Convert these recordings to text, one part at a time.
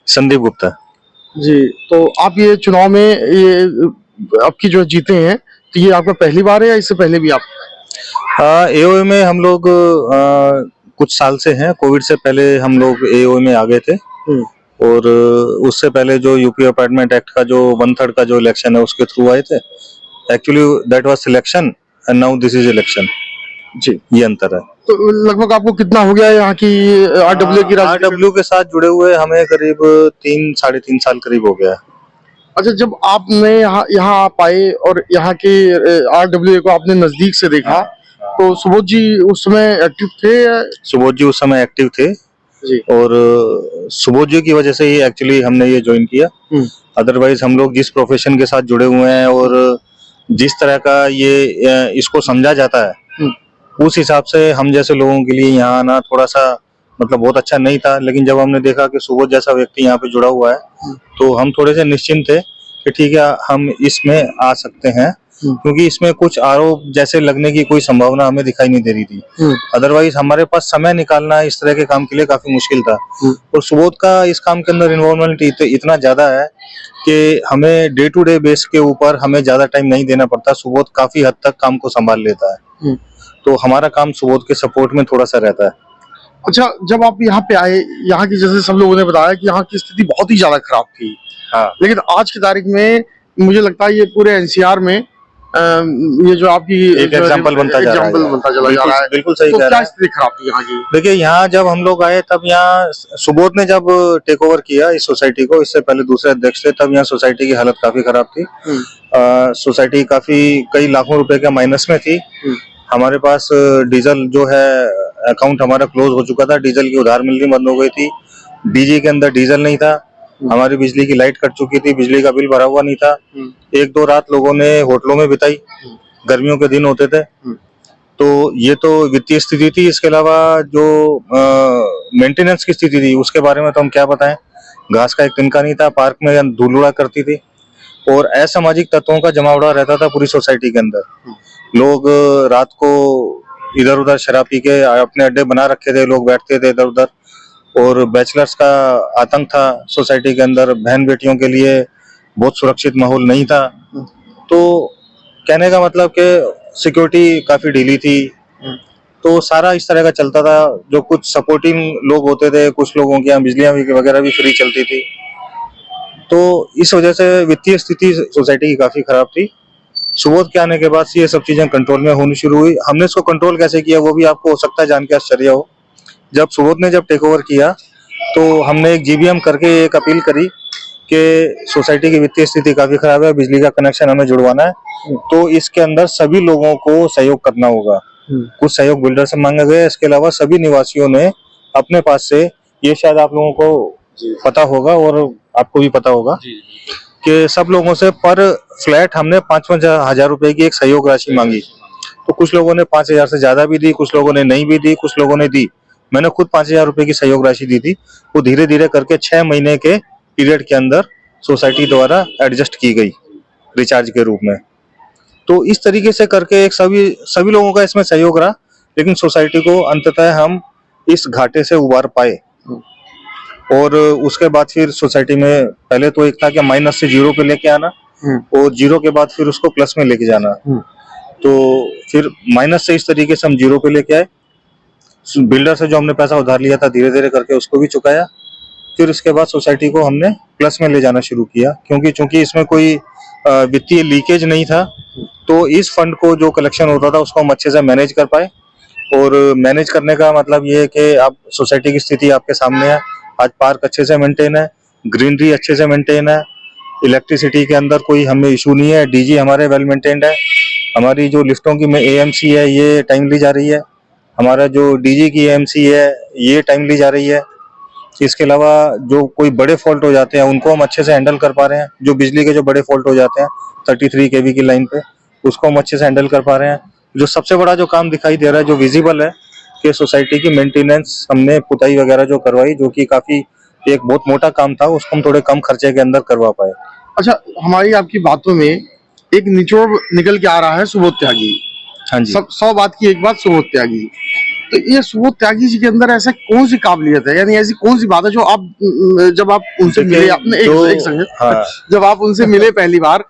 संदीप गुप्ता। जी, तो आप ये चुनाव में ये आपकी जो जीते हैं, तो ये आपका पहली बार है या इससे पहले भी आप? एओए में हम लोग कुछ साल से हैं। कोविड से पहले हम लोग एओए में आ गए थे और उससे पहले जो यूपी अपॉइंटमेंट एक्ट का जो 1/3 का जो इलेक्शन है उसके थ्रू आए थे। Actually that was selection and now this is election. जी, ये अंतर है। तो लगभग आपको कितना हो गया है यहाँ की आरडब्ल्यू की राजनीति? आरडब्ल्यू के साथ जुड़े हुए हमें करीब 3 साढ़े 3 साल करीब हो गया है। अच्छा, जब आपने यहाँ आप आए और यहाँ के आरडब्ल्यू को आपने नजदीक से देखा, तो सुबोध जी उस समय एक्टिव थे या? सुबोध जी उस समय एक्टिव थे जी, और सुबोध जी की वजह से ही एक्चुअली हमने ये ज्वाइन किया। अदरवाइज हम लोग जिस प्रोफेशन के साथ जुड़े हुए हैं और जिस तरह का ये इसको समझा जाता है उस हिसाब से हम जैसे लोगों के लिए यहाँ आना थोड़ा सा मतलब बहुत अच्छा नहीं था। लेकिन जब हमने देखा कि सुबोध जैसा व्यक्ति यहाँ पे जुड़ा हुआ है तो हम थोड़े से निश्चिंत थे कि ठीक है हम इसमें आ सकते हैं, क्योंकि इसमें कुछ आरोप जैसे लगने की कोई संभावना हमें दिखाई नहीं दे रही थी। अदरवाइज हमारे पास समय निकालना इस तरह के काम के लिए काफी मुश्किल था। और सुबोध का इस काम के अंदर इन्वॉल्वमेंट इतना ज्यादा है कि हमें डे टू डे बेस के ऊपर हमें ज्यादा टाइम नहीं देना पड़ता। सुबोध काफी हद तक काम को संभाल लेता है, तो हमारा काम सुबोध के सपोर्ट में थोड़ा सा रहता है। अच्छा, जब आप यहाँ पे आए, यहाँ की जैसे सब लोगों ने बताया कि यहाँ की स्थिति बहुत ही ज्यादा खराब थी। हाँ। लेकिन आज की तारीख में मुझे लगता है ये पूरे एनसीआर में ये जो आपकी एक एग्जाम्पल बनता जा रहा है। बिल्कुल सही तो कह रहा क्या है। स्थिति खराब थी यहाँ की? देखिए यहाँ जब हम लोग आए तब यहाँ सुबोध ने जब टेक ओवर किया इस सोसाइटी को, इससे पहले दूसरे अध्यक्ष थे, तब यहाँ सोसाइटी की हालत काफी खराब थी। सोसाइटी काफी कई लाखों रुपए के माइनस में थी। हमारे पास डीजल जो है अकाउंट हमारा क्लोज हो चुका था, डीजल की उधार मिलनी बंद हो गई थी, डीजी के अंदर डीजल नहीं था, हमारी बिजली की लाइट कट चुकी थी, बिजली का बिल भरा हुआ नहीं था। 1-2 रात लोगों ने होटलों में बिताई, गर्मियों के दिन होते थे। तो ये तो वित्तीय स्थिति थी। इसके अलावा जो मेंटेनेंस की स्थिति थी उसके बारे में तो हम क्या बताएं। घास का एक तिनका नहीं था, पार्क में धूल उड़ा करती थी और असामाजिक तत्वों का जमावड़ा रहता था पूरी सोसाइटी के अंदर। लोग रात को इधर उधर शराब पी के अपने अड्डे बना रखे थे, लोग बैठते थे इधर उधर और बैचलर्स का आतंक था सोसाइटी के अंदर। बहन बेटियों के लिए बहुत सुरक्षित माहौल नहीं था। तो कहने का मतलब कि सिक्योरिटी काफी ढीली थी। तो सारा इस तरह का चलता था। जो कुछ सपोर्टिंग लोग होते थे, कुछ लोगों के यहाँ बिजलियां वगैरह भी फ्री चलती थी। तो इस वजह से वित्तीय स्थिति सोसाइटी की काफी खराब थी। सुबोध के आने के बाद से ये सब चीजें कंट्रोल में होनी शुरू हुई। हमने इसको कंट्रोल कैसे किया वो भी आपको हो सकता है जान के आश्चर्य हो। जब सुबोध ने जब टेक ओवर किया तो हमने एक जीबीएम करके एक अपील करी कि सोसाइटी की वित्तीय स्थिति काफी खराब है, बिजली का कनेक्शन हमें जुड़वाना है, तो इसके अंदर सभी लोगों को सहयोग करना होगा। कुछ सहयोग बिल्डर से मांगे गए। इसके अलावा सभी निवासियों ने अपने पास से, ये शायद आप लोगों को पता होगा और आपको भी पता होगा कि सब लोगों से पर फ्लैट हमने 5-5 हजार रुपए की एक सहयोग राशि मांगी। तो कुछ लोगों ने 5,000 से ज्यादा भी दी, कुछ लोगों ने नहीं भी दी, कुछ लोगों ने दी। मैंने खुद 5,000 रुपए की सहयोग राशि दी थी। वो धीरे धीरे करके 6 महीने के पीरियड के अंदर सोसाइटी द्वारा एडजस्ट की गई रिचार्ज के रूप में। तो इस तरीके से करके एक सभी लोगों का इसमें सहयोग रहा, लेकिन सोसाइटी को अंततः हम इस घाटे से उबार पाए। और उसके बाद फिर सोसाइटी में पहले तो एक था कि माइनस से जीरो पे लेके आना और जीरो के बाद फिर उसको प्लस में लेके जाना। तो फिर माइनस से इस तरीके से हम जीरो पे लेके आए। बिल्डर से जो हमने पैसा उधार लिया था धीरे धीरे करके उसको भी चुकाया। फिर इसके बाद सोसाइटी को हमने प्लस में ले जाना शुरू किया, क्योंकि चूंकि इसमें कोई वित्तीय लीकेज नहीं था। तो इस फंड को जो कलेक्शन होता था उसको हम अच्छे से मैनेज कर पाए। और मैनेज करने का मतलब ये है कि आप सोसाइटी की स्थिति आपके सामने है। आज पार्क अच्छे से मेंटेन है, ग्रीनरी अच्छे से मेंटेन है, इलेक्ट्रिसिटी के अंदर कोई हमें इशू नहीं है, डीजी हमारे वेल मेंटेन्ड है, हमारी जो लिफ्टों की एएमसी है ये टाइमली जा रही है, हमारा जो डीजी की एएमसी है ये टाइमली जा रही है। इसके अलावा जो कोई बड़े फॉल्ट हो जाते हैं उनको हम अच्छे से हैंडल कर पा रहे हैं। जो बिजली के जो बड़े फॉल्ट हो जाते हैं 33 केवी की लाइन पे, उसको हम अच्छे से हैंडल कर पा रहे हैं। जो सबसे बड़ा जो काम दिखाई दे रहा है, जो विजिबल है, कि सोसाइटी की मेंटेनेंस हमने पुताई वगैरह जो करवाई, जो कि काफी एक बहुत मोटा काम था, उसको हम थोड़े कम खर्चे के अंदर करवा पाए। अच्छा, हमारी आपकी बातों में एक निचोड़ निकल के आ रहा है सुबोध त्यागी। हाँ जी। सब 100 बात की एक बात सुबोध त्यागी। तो ये सुबोध त्यागी जी के अंदर ऐसा कौन सी काबिलियत है, यानी ऐसी कौन सी बात है जो आप जब आप उनसे मिले, आपने एक संग हाँ। जब आप उनसे मिले पहली बार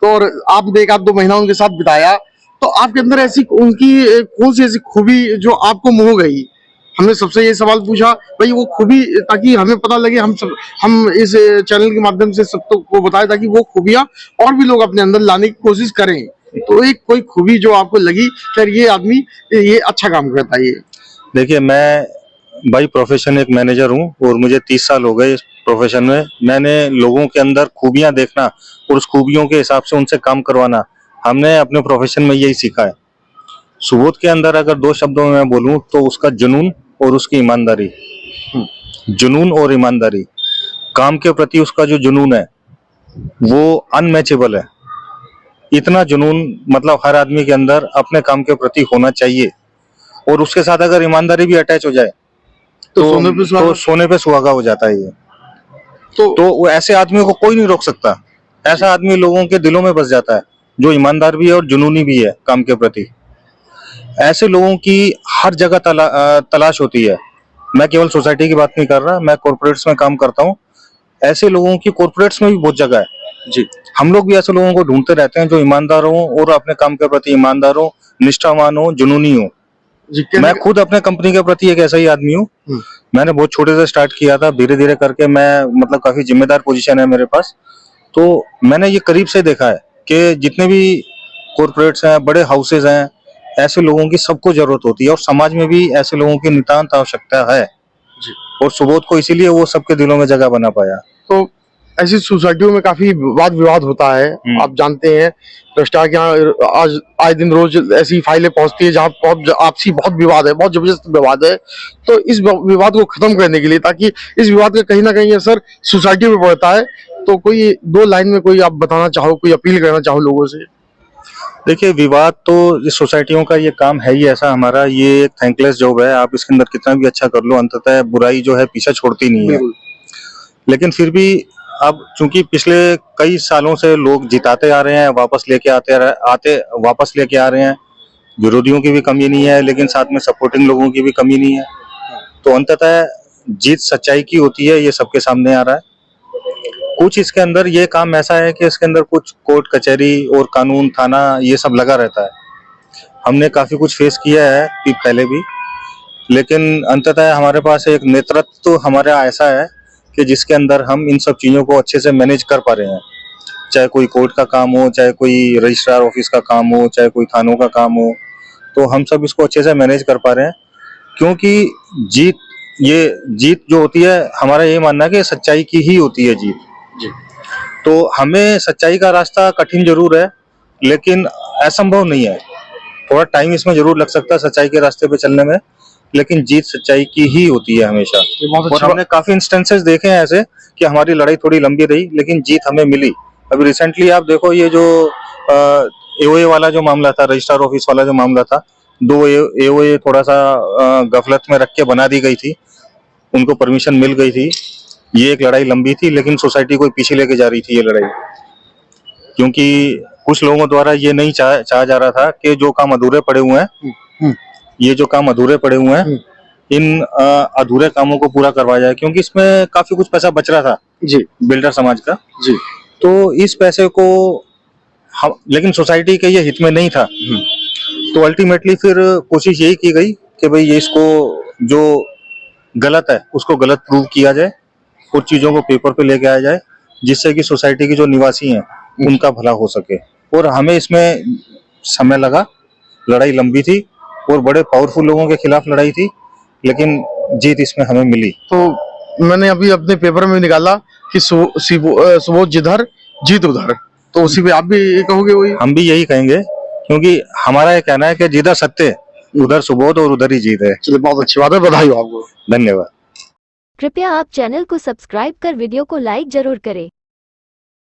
तो और आपने 1-2 महीना उनके साथ बिताया, तो आपके अंदर ऐसी उनकी कौन सी ऐसी खूबी जो आपको मोह गई? हमने सबसे ये सवाल पूछा भाई वो खूबी, ताकि हमें पता लगे, हम इस चैनल के माध्यम से सबको को बताएं ताकि वो खूबियां और भी लोग अपने अंदर लाने की कोशिश करें। तो एक कोई खूबी जो आपको लगी यार ये आदमी ये अच्छा काम करता है। ये देखिए, मैं भाई प्रोफेशन एक मैनेजर हूँ और मुझे 30 साल हो गए इस प्रोफेशन में। मैंने लोगों के अंदर खूबियां देखना और उस खूबियों के हिसाब से उनसे काम करवाना, हमने अपने प्रोफेशन में यही सीखा है। सुबोध के अंदर अगर 2 शब्दों में मैं बोलूं तो उसका जुनून और उसकी ईमानदारी। जुनून और ईमानदारी, काम के प्रति उसका जो जुनून है वो अनमैचेबल है। इतना जुनून मतलब हर आदमी के अंदर अपने काम के प्रति होना चाहिए, और उसके साथ अगर ईमानदारी भी अटैच हो जाए तो सोने पे सुहागा हो जाता है ये। तो वो ऐसे आदमी को कोई नहीं रोक सकता। ऐसा आदमी लोगों के दिलों में बस जाता है जो ईमानदार भी है और जुनूनी भी है काम के प्रति। ऐसे लोगों की हर जगह तलाश होती है। मैं केवल सोसाइटी की बात नहीं कर रहा, मैं कॉर्पोरेट्स में काम करता हूँ। ऐसे लोगों की कॉर्पोरेट्स में भी बहुत जगह है जी। हम लोग भी ऐसे लोगों को ढूंढते रहते हैं जो ईमानदार हो और अपने काम के प्रति ईमानदार हो, निष्ठावान हो, जुनूनी हो। मैं खुद अपने कंपनी के प्रति एक ऐसा ही आदमी हूँ। मैंने बहुत छोटे से स्टार्ट किया था, धीरे धीरे करके मैं मतलब काफी जिम्मेदार पोजीशन है मेरे पास। तो मैंने ये करीब से देखा है कि जितने भी कॉर्पोरेट्स हैं, बड़े हाउसेज हैं, ऐसे लोगों की सबको जरूरत होती है और समाज में भी ऐसे लोगों की नितांत आवश्यकता है जी। और सुबोध को इसीलिए वो सबके दिलों में जगह बना पाया। तो ऐसी सोसाइटियों में काफी वाद विवाद होता है, आप जानते हैं भ्रष्टाचार के यहाँ आज आए दिन रोज ऐसी फाइलें पहुंचती है जहाँ बहुत आपसी बहुत विवाद है, बहुत जबरदस्त विवाद है। तो इस विवाद को खत्म करने के लिए, ताकि इस विवाद का कहीं ना कहीं असर सोसाइटी में पड़ता है, तो कोई 2 लाइन में कोई आप बताना चाहो, कोई अपील करना चाहो लोगों से? देखिए, विवाद तो इस सोसाइटियों का ये काम है ही ऐसा हमारा। ये एक थैंकलेस जॉब है। आप इसके अंदर कितना भी अच्छा कर लो, अंततः बुराई जो है पीछे छोड़ती नहीं है। लेकिन फिर भी अब चूंकि पिछले कई सालों से लोग जिताते आ रहे हैं, वापस लेके वापस लेके आ रहे हैं। विरोधियों की भी कमी नहीं है, लेकिन साथ में सपोर्टिंग लोगों की भी कमी नहीं है। तो अंततः जीत सच्चाई की होती है, ये सबके सामने आ रहा है। कुछ इसके अंदर ये काम ऐसा है कि इसके अंदर कुछ कोर्ट कचहरी और कानून थाना ये सब लगा रहता है। हमने काफी कुछ फेस किया है पहले भी, लेकिन अंततः हमारे पास एक नेतृत्व तो हमारा ऐसा है कि जिसके अंदर हम इन सब चीजों को अच्छे से मैनेज कर पा रहे हैं। चाहे कोई कोर्ट का काम हो, चाहे कोई रजिस्ट्रार ऑफिस का काम हो, चाहे कोई थानों का काम हो, तो हम सब इसको अच्छे से मैनेज कर पा रहे हैं। क्योंकि जीत जो होती है, हमारा ये मानना है कि सच्चाई की ही होती है जीत जी। तो हमें सच्चाई का रास्ता कठिन जरूर है, लेकिन असंभव नहीं है। थोड़ा टाइम इसमें जरूर लग सकता है सच्चाई के रास्ते पे चलने में, लेकिन जीत सच्चाई की ही होती है हमेशा। और हमने काफी इंस्टेंसेस देखे हैं ऐसे कि हमारी लड़ाई थोड़ी लंबी रही लेकिन जीत हमें मिली। अभी रिसेंटली आप देखो, ये जो एओए वाला जो मामला था, रजिस्ट्रार ऑफिस वाला जो मामला था, 2 एओए थोड़ा सा गफलत में रख के बना दी गई थी, उनको परमिशन मिल गई थी। ये एक लड़ाई लंबी थी, लेकिन सोसाइटी को पीछे लेके जा रही थी ये लड़ाई, क्योंकि कुछ लोगों द्वारा ये नहीं चाहा जा रहा था कि जो काम अधूरे पड़े हुए हैं, ये जो काम अधूरे पड़े हुए हैं, इन अधूरे कामों को पूरा करवाया जाए, क्योंकि इसमें काफी कुछ पैसा बच रहा था जी, बिल्डर समाज का जी। तो इस पैसे को लेकिन सोसाइटी के ये हित में नहीं था। तो अल्टीमेटली फिर कोशिश यही की गई कि भाई ये इसको जो गलत है उसको गलत प्रूव किया जाए, कुछ चीजों को पेपर पे लेके आया जाए, जिससे कि सोसाइटी के जो निवासी हैं उनका भला हो सके। और हमें इसमें समय लगा, लड़ाई लंबी थी और बड़े पावरफुल लोगों के खिलाफ लड़ाई थी, लेकिन जीत इसमें हमें मिली। तो मैंने अभी अपने पेपर में निकाला कि सुबोध जिधर जीत उधर, तो उसी पे आप भी कहोगे? वही हम भी यही कहेंगे, क्योंकि हमारा ये कहना है कि जिधर सत्य उधर सुबोध और उधर ही जीत है। चलिए, बहुत अच्छी बात है, बधाई हो आपको। धन्यवाद। कृपया आप चैनल को सब्सक्राइब कर वीडियो को लाइक जरूर करें।